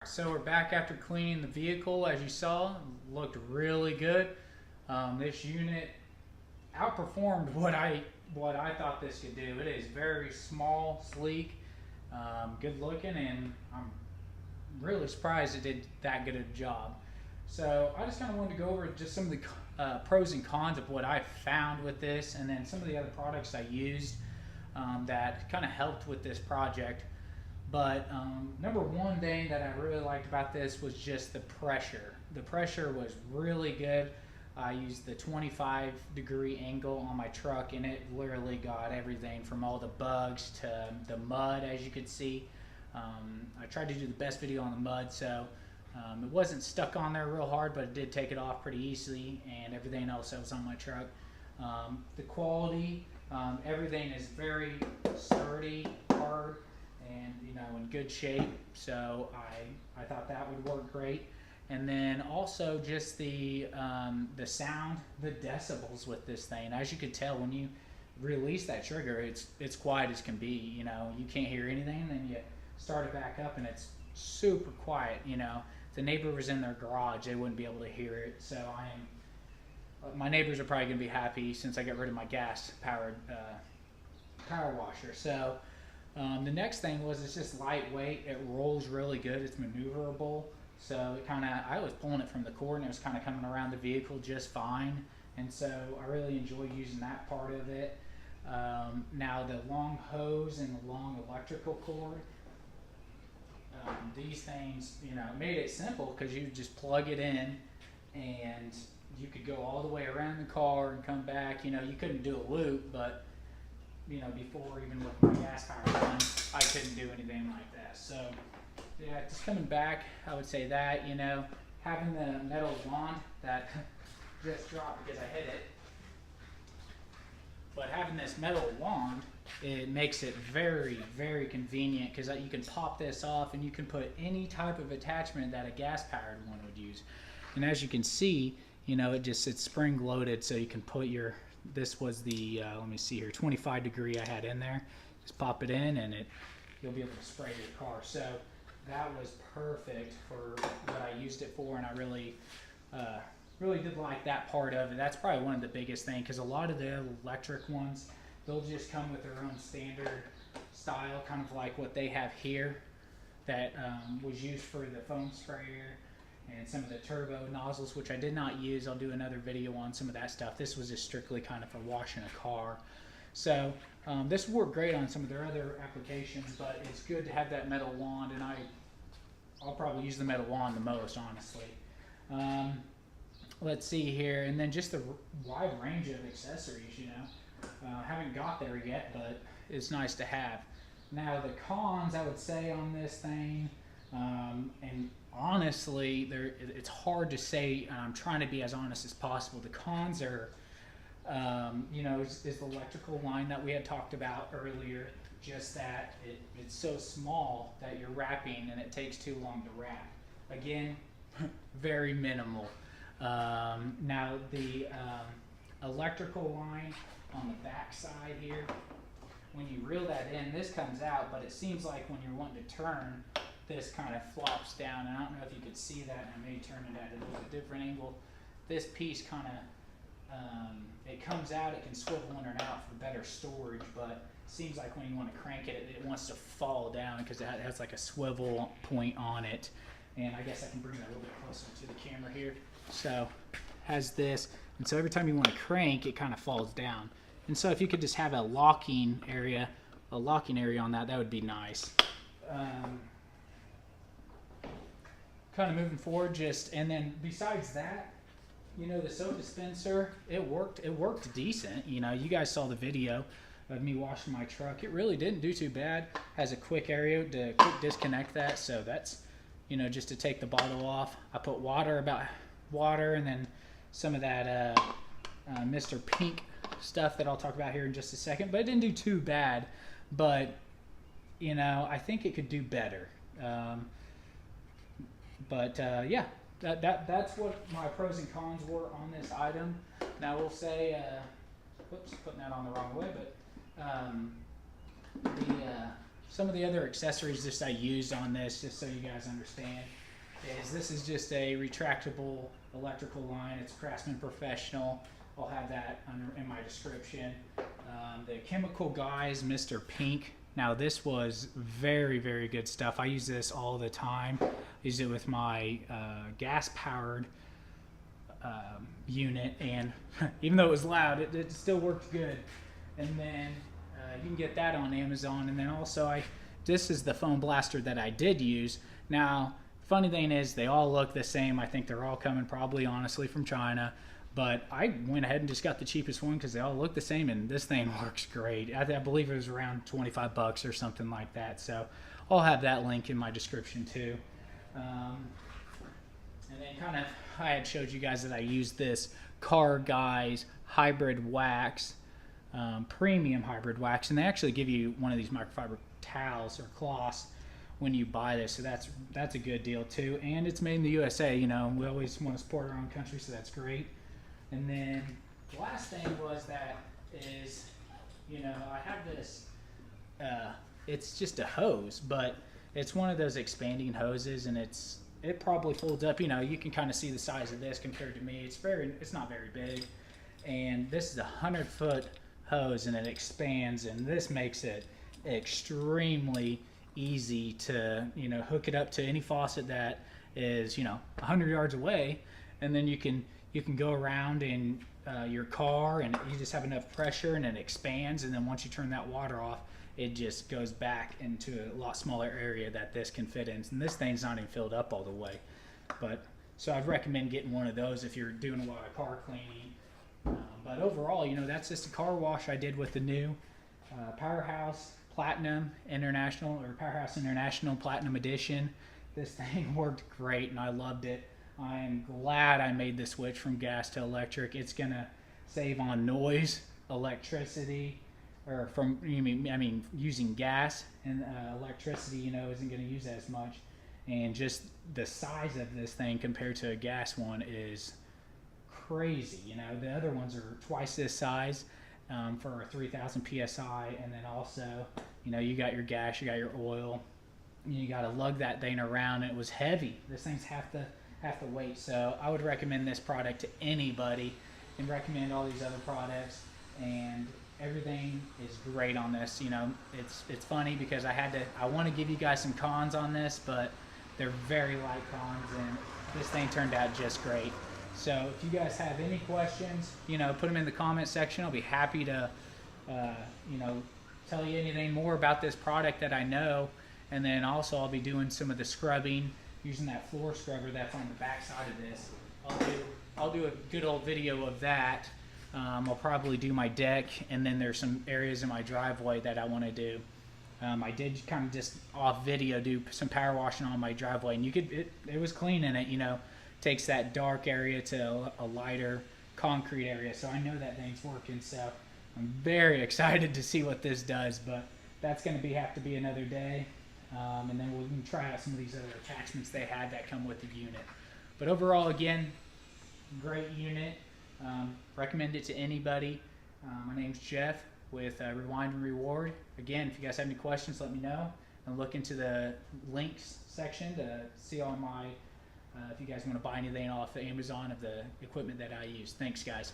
So we're back after cleaning the vehicle. As you saw, looked really good. This unit outperformed what I thought this could do. It is very small, sleek, good looking, and I'm really surprised it did that good a job. So I just kind of wanted to go over just some of the pros and cons of what I found with this, and then some of the other products I used that kind of helped with this project. But number one thing that I really liked about this was just the pressure. The pressure was really good. I used the 25-degree angle on my truck, and it literally got everything from all the bugs to the mud, as you could see. I tried to do the best video on the mud, so it wasn't stuck on there real hard, but it did take it off pretty easily, and everything else that was on my truck. The quality, everything is very sturdy, hard, and in good shape. So I thought that would work great. And then also just the sound, the decibels with this thing. As you could tell when you release that trigger, it's quiet as can be. You can't hear anything. Then you start it back up and it's super quiet. If the neighbor was in their garage, they wouldn't be able to hear it. So my neighbors are probably gonna be happy since I got rid of my gas powered power washer. So the next thing was it's just lightweight. It rolls really good. It's maneuverable. So I was pulling it from the cord and it was kind of coming around the vehicle just fine. And so I really enjoy using that part of it. Now the long hose and the long electrical cord, these things, made it simple because you just plug it in and you could go all the way around the car and come back. You couldn't do a loop, but before, even with my gas powered one, I couldn't do anything like that. So yeah, just coming back, I would say that, having the metal wand that just dropped because I hit it, but having this metal wand, it makes it very, very convenient because you can pop this off and you can put any type of attachment that a gas powered one would use. And as you can see, it's spring loaded, so you can put this was the, let me see here, 25-degree I had in there. Just pop it in and you'll be able to spray your car. So that was perfect for what I used it for, and I really did like that part of it. That's probably one of the biggest things, because a lot of the electric ones, they'll just come with their own standard style, kind of like what they have here that was used for the foam sprayer and some of the turbo nozzles, which I did not use. I'll do another video on some of that stuff. This was just strictly kind of for washing a car. So this worked great on some of their other applications, but it's good to have that metal wand, and I'll probably use the metal wand the most, honestly. Let's see here, and then just the wide range of accessories, haven't got there yet, but it's nice to have. Now the cons, I would say, on this thing, and honestly, it's hard to say, and I'm trying to be as honest as possible. The cons are, is the electrical line that we had talked about earlier, just that it's so small that you're wrapping and it takes too long to wrap. Again, very minimal. Now the electrical line on the back side here, when you reel that in, this comes out, but it seems like when you're wanting to turn, this kind of flops down, and I don't know if you could see that, and I may turn it at a little bit different angle. This piece kind of, it comes out, it can swivel in and out for better storage, but it seems like when you want to crank it, it wants to fall down because it has like a swivel point on it. And I guess I can bring that a little bit closer to the camera here. So has this, and so every time you want to crank, it kind of falls down. And so if you could just have a locking area on that, that would be nice. Kind of moving forward, and then besides that, the soap dispenser, it worked decent. You guys saw the video of me washing my truck. It really didn't do too bad. Has a quick area to quick disconnect that, so that's, just to take the bottle off. I put water and then some of that Mr. Pink stuff that I'll talk about here in just a second, but it didn't do too bad. But I think it could do better. Yeah, that's what my pros and cons were on this item. Now we'll say, whoops, putting that on the wrong way, but some of the other accessories just I used on this, just so you guys understand, is this is just a retractable electrical line. It's Craftsman Professional. I'll have that in my description. The Chemical Guys Mr. Pink. Now this was very, very good stuff. I use this all the time. I use it with my gas-powered unit, and even though it was loud, it still worked good. And then you can get that on Amazon. And then also, this is the foam blaster that I did use. Now, funny thing is, they all look the same. I think they're all coming probably, honestly, from China. But I went ahead and just got the cheapest one because they all look the same, and this thing works great. I believe it was around 25 bucks or something like that. So I'll have that link in my description too. And then kind of, I had showed you guys that I used this Car Guys hybrid wax, premium hybrid wax, and they actually give you one of these microfiber towels or cloths when you buy this, so that's a good deal too. And it's made in the USA. You know, we always want to support our own country, so that's great. And then the last thing was that is, you know, I have this, it's just a hose, but it's one of those expanding hoses, and it probably folds up. You know, you can kind of see the size of this compared to me. It's not very big, and this is a 100-foot hose, and it expands, and this makes it extremely easy to, you know, hook it up to any faucet that is, you know, 100 yards away, and then you can go around in your car, and you just have enough pressure, and it expands, and then once you turn that water off, it just goes back into a lot smaller area that this can fit in. And this thing's not even filled up all the way. But so I'd recommend getting one of those if you're doing a lot of car cleaning. But overall, you know, that's just a car wash I did with the new Powerhouse Platinum International, or Powerhouse International Platinum Edition. This thing worked great, and I loved it. I am glad I made the switch from gas to electric. It's gonna save on noise, electricity, or from, I mean using gas, and electricity, you know, isn't gonna use as much. And just the size of this thing compared to a gas one is crazy. You know, the other ones are twice this size for a 3,000 psi, and then also, you know, you got your gas, you got your oil, you got to lug that thing around. And it was heavy. This thing's half the weight. So I would recommend this product to anybody, and recommend all these other products, and everything is great on this. You know, it's funny because I want to give you guys some cons on this, but they're very light cons, and this thing turned out just great. So if you guys have any questions, you know, put them in the comment section. I'll be happy to, you know, tell you anything more about this product that I know. And then also I'll be doing some of the scrubbing using that floor scrubber that's on the back side of this. I'll do a good old video of that. I'll probably do my deck, and then there's some areas in my driveway that I want to do. I did kind of just off video do some power washing on my driveway, and it was clean in it. You know, takes that dark area to a lighter concrete area. So I know that thing's working. So I'm very excited to see what this does, but that's going to have to be another day. And then we can try out some of these other attachments they had that come with the unit. But overall, again, great unit. Recommend it to anybody. My name's Jeff with Rewind and Reward. Again, if you guys have any questions, let me know. And look into the links section to see all my, if you guys want to buy anything off of Amazon of the equipment that I use. Thanks, guys.